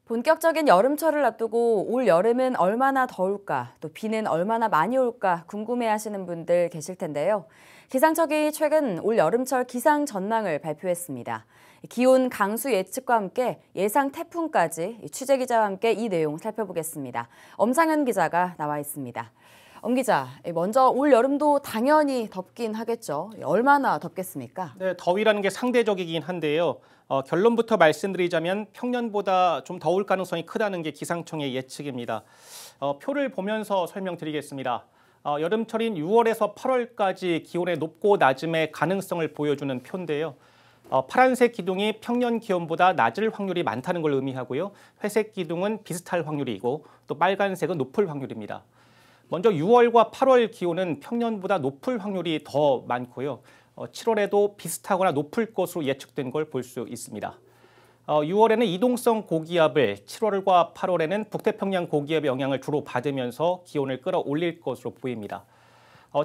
본격적인 여름철을 앞두고 올 여름은 얼마나 더울까, 또 비는 얼마나 많이 올까 궁금해하시는 분들 계실 텐데요. 기상청이 최근 올 여름철 기상 전망을 발표했습니다. 기온 강수 예측과 함께 예상 태풍까지 취재 기자와 함께 이 내용 살펴보겠습니다. 엄상현 기자가 나와 있습니다. 엄 기자, 먼저 올 여름도 당연히 덥긴 하겠죠. 얼마나 덥겠습니까? 네, 더위라는 게 상대적이긴 한데요. 결론부터 말씀드리자면 평년보다 좀 더울 가능성이 크다는 게 기상청의 예측입니다. 표를 보면서 설명드리겠습니다. 여름철인 6월에서 8월까지 기온의 높고 낮음의 가능성을 보여주는 표인데요. 파란색 기둥이 평년 기온보다 낮을 확률이 많다는 걸 의미하고요. 회색 기둥은 비슷할 확률이고 또 빨간색은 높을 확률입니다. 먼저 6월과 8월 기온은 평년보다 높을 확률이 더 많고요. 7월에도 비슷하거나 높을 것으로 예측된 걸 볼 수 있습니다. 6월에는 이동성 고기압을, 7월과 8월에는 북태평양 고기압의 영향을 주로 받으면서 기온을 끌어올릴 것으로 보입니다.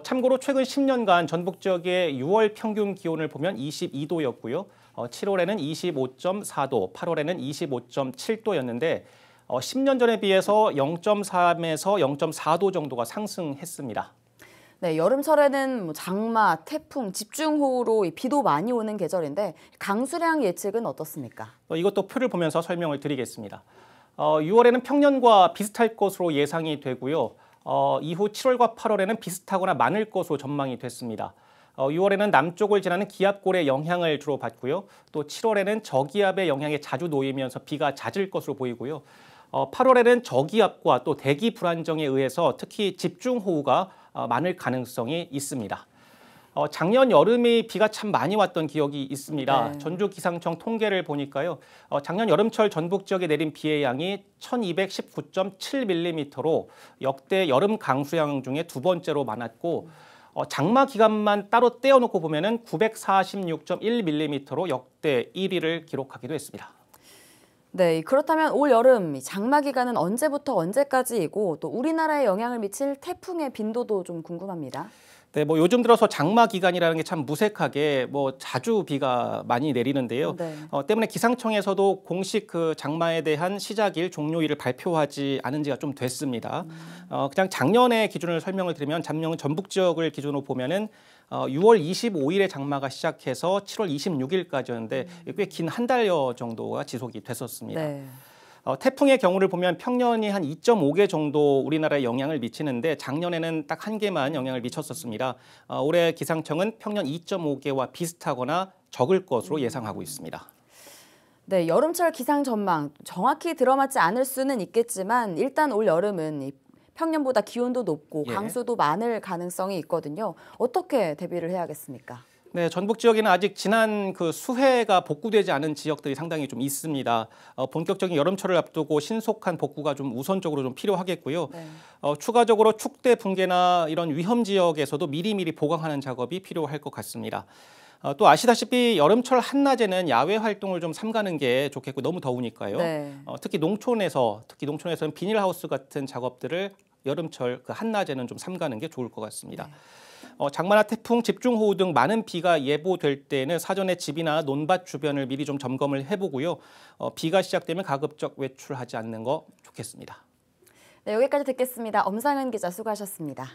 참고로 최근 10년간 전북 지역의 6월 평균 기온을 보면 22도였고요. 7월에는 25.4도, 8월에는 25.7도였는데 10년 전에 비해서 0.3에서 0.4도 정도가 상승했습니다. 네, 여름철에는 장마, 태풍, 집중호우로 비도 많이 오는 계절인데 강수량 예측은 어떻습니까? 이것도 표를 보면서 설명을 드리겠습니다. 6월에는 평년과 비슷할 것으로 예상이 되고요. 이후 7월과 8월에는 비슷하거나 많을 것으로 전망이 됐습니다. 6월에는 남쪽을 지나는 기압골의 영향을 주로 받고요. 또 7월에는 저기압의 영향에 자주 놓이면서 비가 잦을 것으로 보이고요. 8월에는 저기압과 또 대기 불안정에 의해서 특히 집중호우가 많을 가능성이 있습니다. 작년 여름에 비가 참 많이 왔던 기억이 있습니다. 네. 전주기상청 통계를 보니까요. 작년 여름철 전북 지역에 내린 비의 양이 1219.7mm로 역대 여름 강수량 중에 두 번째로 많았고 장마 기간만 따로 떼어놓고 보면은 946.1mm로 역대 1위를 기록하기도 했습니다. 네, 그렇다면 올 여름 장마 기간은 언제부터 언제까지이고 또 우리나라에 영향을 미칠 태풍의 빈도도 좀 궁금합니다. 네, 요즘 들어서 장마 기간이라는 게 참 무색하게 자주 비가 많이 내리는데요. 네. 때문에 기상청에서도 공식 그 장마에 대한 시작일, 종료일을 발표하지 않은 지가 좀 됐습니다. 그냥 작년의 기준을 설명을 드리면 작년 전북 지역을 기준으로 보면은 6월 25일에 장마가 시작해서 7월 26일까지였는데 꽤 긴 한 달여 정도가 지속이 됐었습니다. 네. 태풍의 경우를 보면 평년이 한 2.5개 정도 우리나라에 영향을 미치는데 작년에는 딱 한 개만 영향을 미쳤었습니다. 올해 기상청은 평년 2.5개와 비슷하거나 적을 것으로 예상하고 있습니다. 네, 여름철 기상 전망 정확히 들어맞지 않을 수는 있겠지만 일단 올 여름은 평년보다 기온도 높고 강수도 많을 가능성이 있거든요. 어떻게 대비를 해야겠습니까? 네, 전북 지역에는 아직 지난 그 수해가 복구되지 않은 지역들이 상당히 좀 있습니다. 본격적인 여름철을 앞두고 신속한 복구가 좀 우선적으로 좀 필요하겠고요. 네. 추가적으로 축대 붕괴나 이런 위험 지역에서도 미리미리 보강하는 작업이 필요할 것 같습니다. 또 아시다시피 여름철 한낮에는 야외 활동을 좀 삼가는 게 좋겠고 너무 더우니까요. 네. 특히 농촌에서는 비닐하우스 같은 작업들을 여름철 그 한낮에는 좀 삼가는 게 좋을 것 같습니다. 네. 장마나 태풍, 집중호우 등 많은 비가 예보될 때는 사전에 집이나 논밭 주변을 미리 좀 점검을 해보고요. 비가 시작되면 가급적 외출하지 않는 거 좋겠습니다. 네, 여기까지 듣겠습니다. 엄상은 기자 수고하셨습니다.